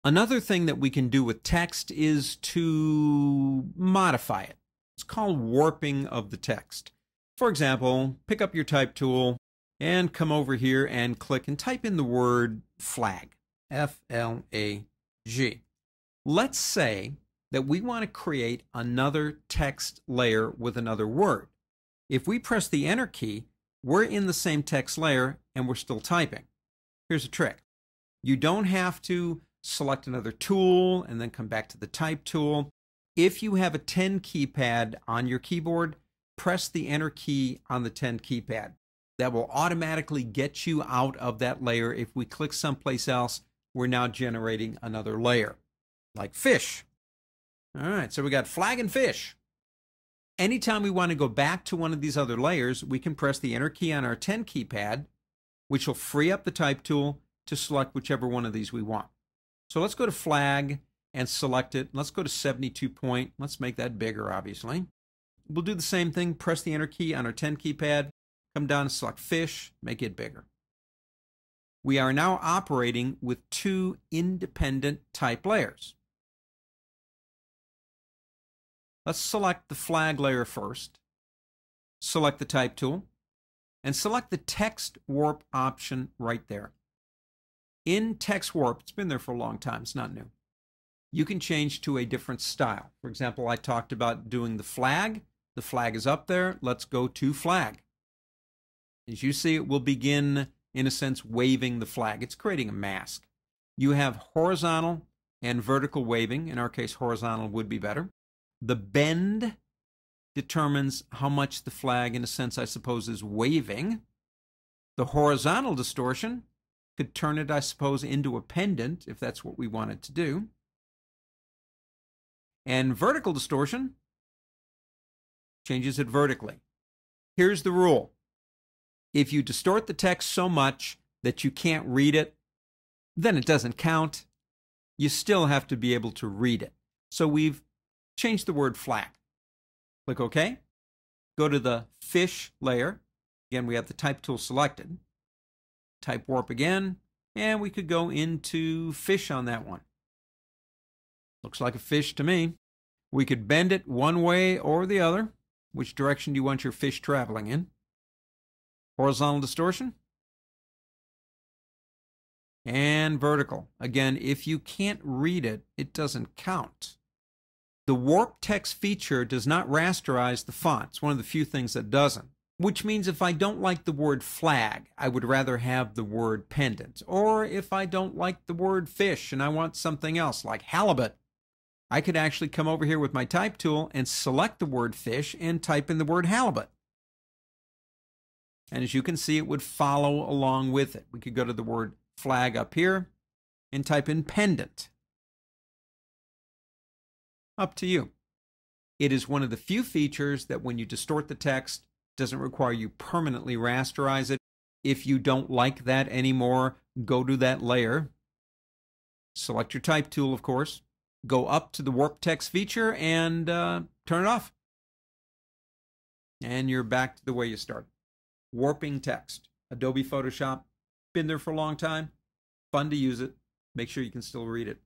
Another thing that we can do with text is to modify it. It's called warping of the text. For example, pick up your type tool and come over here and click and type in the word flag, F-L-A-G. Let's say that we want to create another text layer with another word. If we press the Enter key, we're in the same text layer and we're still typing. Here's a trick. You don't have to select another tool and then come back to the type tool. If you have a 10 keypad on your keyboard, press the Enter key on the 10 keypad. That will automatically get you out of that layer. If we click someplace else, we're now generating another layer, like fish. All right, so we got flag and fish. Anytime we want to go back to one of these other layers, we can press the Enter key on our 10 keypad, which will free up the type tool to select whichever one of these we want. So let's go to flag and select it. Let's go to 72 point. Let's make that bigger, obviously. We'll do the same thing. Press the Enter key on our 10 keypad. Come down and select fish. Make it bigger. We are now operating with two independent type layers. Let's select the flag layer first. Select the type tool. And select the text warp option right there. In text warp, it's been there for a long time. It's not new. You can change to a different style. For example, I talked about doing the flag. The flag is up there. Let's go to flag. As you see, it will begin, in a sense, waving the flag. It's creating a mask. You have horizontal and vertical waving. In our case, horizontal would be better. The bend determines how much the flag, in a sense, I suppose, is waving. The horizontal distortion could turn it, I suppose, into a pendant, if that's what we wanted to do. And vertical distortion changes it vertically. Here's the rule. If you distort the text so much that you can't read it, then it doesn't count. You still have to be able to read it. So we've changed the word flag. Click OK. Go to the fish layer. Again, we have the type tool selected. Type warp again, and we could go into fish on that one. Looks like a fish to me. We could bend it one way or the other. Which direction do you want your fish traveling in? Horizontal distortion. And vertical. Again, if you can't read it, it doesn't count. The warp text feature does not rasterize the font. It's one of the few things that doesn't. Which means if I don't like the word flag, I would rather have the word pendant. Or if I don't like the word fish and I want something else like halibut, I could actually come over here with my type tool and select the word fish and type in the word halibut. And as you can see, it would follow along with it. We could go to the word flag up here and type in pendant. Up to you. It is one of the few features that when you distort the text, doesn't require you permanently rasterize it. If you don't like that anymore, go to that layer. Select your type tool, of course. Go up to the warp text feature and turn it off. And you're back to the way you started. Warping text. Adobe Photoshop. Been there for a long time. Fun to use it. Make sure you can still read it.